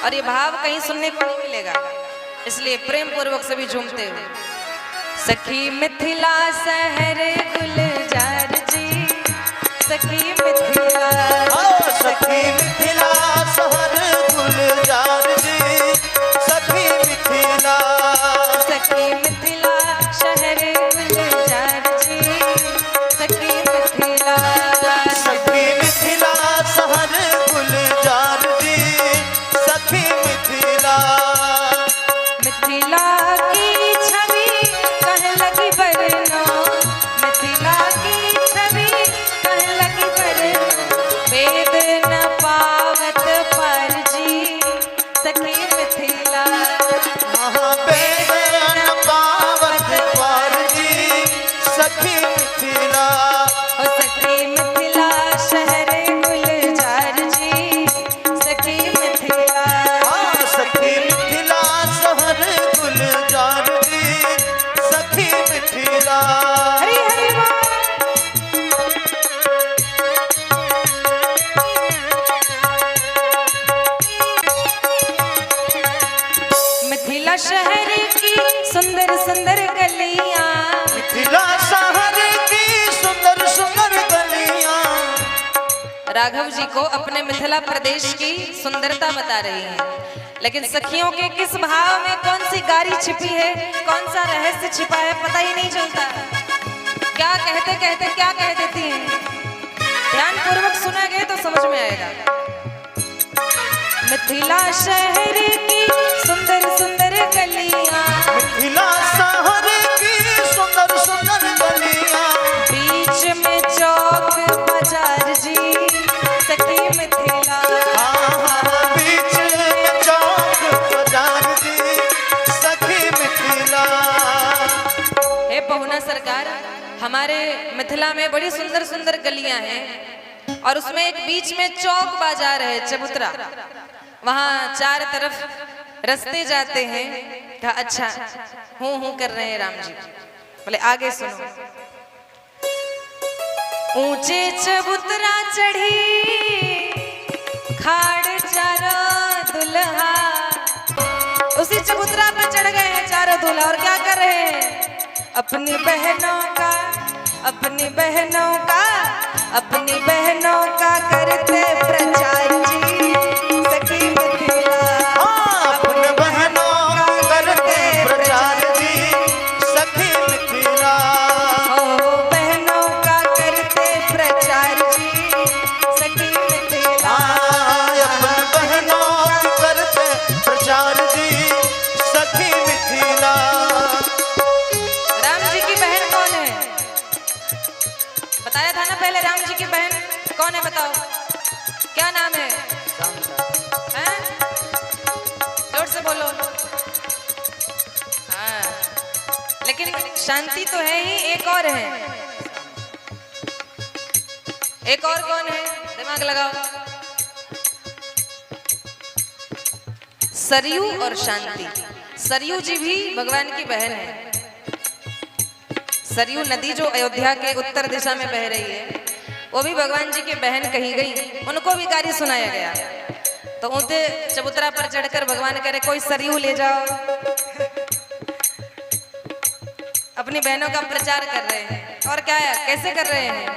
और ये भाव कहीं सुनने को नहीं मिलेगा, इसलिए प्रेम पूर्वक सभी झूमते हुए। सखी मिथिला शहर गुलजार जी, सखी मिथिला, सखी मिथिला शहर गुलजार जी, सखी मिथिला, सखी मिथिला शहर गुलजार जी, सखी मिथिला, सखी मिथिला शहर गुलजार जी, सखी मिथिला। मिथिला की छवि कह लगी बरनो, मिथिला की छवि कह लगी बरनो, वेद न पावत पर जी, सखी मिथिला, वेद न पावत पर जी, सखी मिथिला। ओ सखी मिथिला शहर गुलजार जी, सखी मिथिला, सखी मिथिला शहर गुलजार जी, सखी मिथिला। हरि हरि बोल। मिथिला शहर की सुंदर सुंदर गलियां, मिथिला शहर की सुंदर सुंदर गलियां, राघव जी को अपने मिथिला प्रदेश की सुंदरता बता रही हैं, लेकिन सखियों के किस भाव में कौन सी गारी छिपी है, कौन सा रहस्य छिपा है, पता ही नहीं चलता। क्या कहते कहते क्या कह देती हैं, ध्यान पूर्वक सुना गया तो समझ में आएगा। मिथिला शहर की सुंदर सुंदर गलियां, मिथिला शहर की सुंदर सुंदर गलियां, बीच में चौक बाजार जी, सखी मिथिला, बीच में चौक बाजार जी, सखी मिथिला। हे पहुना सरकार, हमारे मिथिला में बड़ी सुंदर सुंदर गलियां हैं और उसमें एक बीच में चौक बाजार है, चबूतरा, वहां चार तरफ रास्ते जाते हैं। कहा अच्छा, हूं कर रहे हैं राम जी, बोले आगे सुनो। ऊंचे चबूतरा चढ़ी खाड़ चारो दुल्हा, उसी चबूतरा पे चढ़ गए हैं चारों दूल्हा और क्या कर रहे हैं, अपनी बहनों का, अपनी बहनों का, अपनी बहनों का करते प्रचार जी, सखी मिथिला, अपने बहनों का करते प्रचार जी, सखी मिथिला। ओ बहनों का करते प्रचार जी, सखी मिथिला, अपने बहनों का करते प्रचार जी, सखी मिथिला। राम जी की बहन कौन है, बताया था ना पहले, राम जी की बहन कौन है, बताओ क्या नाम है, हैं? जोर से बोलो। हाँ, लेकिन शांति तो है ही, एक और है, एक और कौन है, दिमाग लगाओ। सरयू और शांति, सरयू जी भी भगवान की बहन है। सरयू नदी जो अयोध्या के उत्तर दिशा में बह रही है, वो भी भगवान जी की बहन कही गई, उनको भी कार्य सुनाया गया। तो ऊंचे चबूतरा पर चढ़कर भगवान कह रहे कोई सरयू ले जाओ, अपनी बहनों का प्रचार कर रहे हैं। और क्या है, कैसे कर रहे हैं,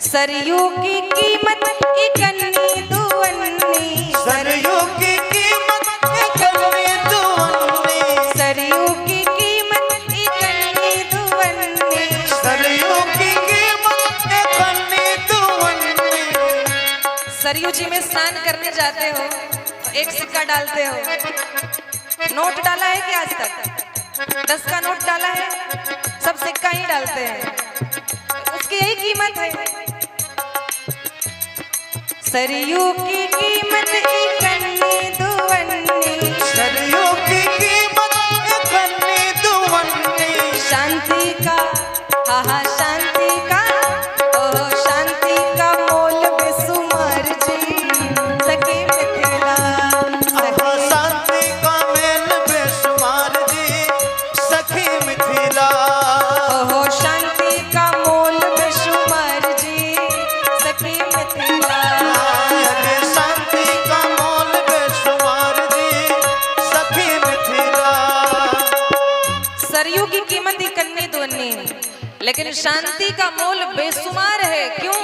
सरयू की कीमत इकन्नी दुअन्नी, सरयू की कीमत इकन्नी दुअन्नी, सरयू की कीमत इकन्नी दुअन्नी, सरयू की कीमत इकन्नी दुअन्नी। सरयू जी में स्नान करने जाते हो तो एक सिक्का डालते हो, नोट डाला है कि आज तक 10 का नोट डाला है, सब सिक्का ही डालते हैं, उसकी यही कीमत है। सरयू की कीमत इकन्नी दुअन्नी, सरयू की कीमत इकन्नी दुअन्नी, शांति का, हा हा शांति का, ओ शांति का मोल बेसुमार जी, सखी मिथिला, शांति का मेल बेशुमार जी, सखी मिथिला। ओहो शांति का मोल बेशुमार जी, सखी मिथिला, शांति का मोल लेकिन शांति का मोल बेशुमार है। क्यों?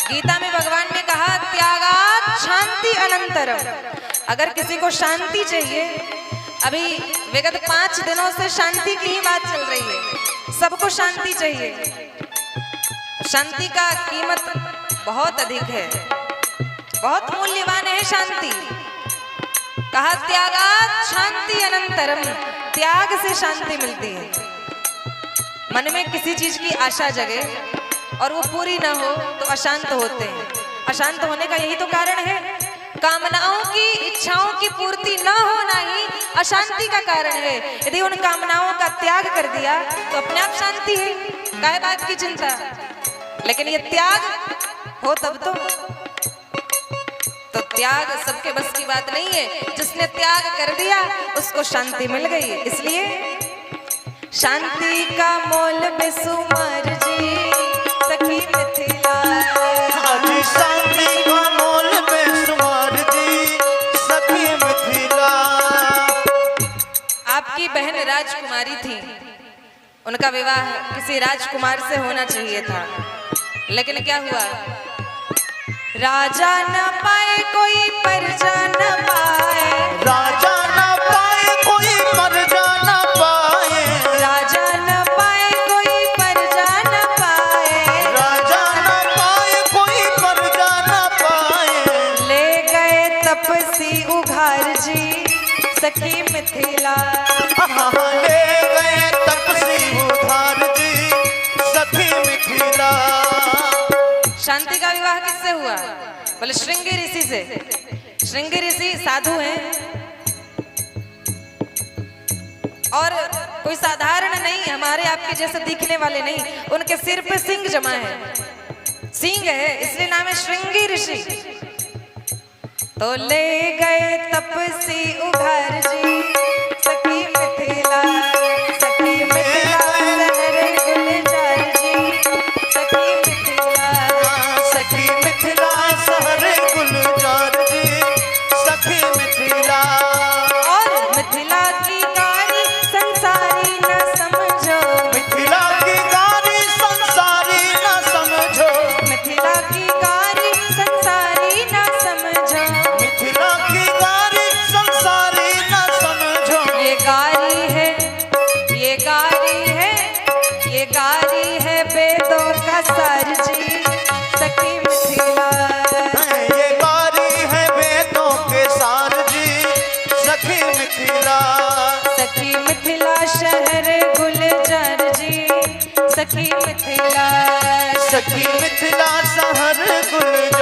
गीता में भगवान ने कहा त्यागात शांति अनंतरम। अगर किसी को शांति चाहिए, अभी विगत 5 दिनों से शांति की ही बात चल रही है, सबको शांति चाहिए। शांति का कीमत बहुत अधिक है, बहुत मूल्यवान है शांति। कहा त्यागात शांति अनंतरम, त्याग से शांति मिलती है। मन में किसी चीज की आशा जगे और वो पूरी ना हो तो अशांत होते हैं। अशांत होने का यही तो कारण है। कामनाओं की, इच्छाओं की पूर्ति न होना ही अशांति का कारण है। यदि उन कामनाओं का त्याग कर दिया तो अपने आप शांति है, काय बात की चिंता। लेकिन ये त्याग हो तब तो त्याग सबके बस की बात नहीं है। जिसने त्याग कर दिया उसको शांति मिल गई। इसलिए शांति का मोल बेशुमार जी, सखी मिथिला। अजी शांति का मोल बेशुमार जी, सखी मिथिला। आपकी बहन राजकुमारी थी, उनका विवाह किसी राजकुमार से होना चाहिए था, लेकिन क्या हुआ? राजा न पाए कोई प्रजा न पाए, राजा न पाए कोई प्रजा न पाए, राजा न पाए कोई प्रजा न पाए, राजा न पाए कोई प्रजा न पाए। ले गए तपसी उघार जी, सखी मिथिला। ले गए तपसी उधार जी, सखी मिथिला। शांति का विवाह किससे हुआ? बोले श्रृंगी ऋषि से। श्रृंगी ऋषि साधु हैं और कोई साधारण नहीं, हमारे आपके जैसे दिखने वाले नहीं। उनके सिर पे सिंह जमा है, सिंह है, इसलिए नाम है श्रृंगी ऋषि। तो ले गए तपसी उघार जी, सखी मिथिला। सखी मिथिला लहरे गुलजार जी, सखी मिथिला। सखी मिथिला सहरे गुलजार जी, सखी मिथिला। और मिथिला की गारी संसारी न समझो, मिथिला की गारी संसारी न समझो, मिथिला की गारी संसारी न समझो। मिथिला की गारी संसारी न समझो। ये गारी है, ये गारी है, ये गारी है वेदों का सार जी, सखी मिथिला। ये गारी है वेदों के सार जी, सखी मिथिला। सखी मिथिला शहर गुलजार जी, सखी मिथिला। सखी मिथिला शहर गुलजार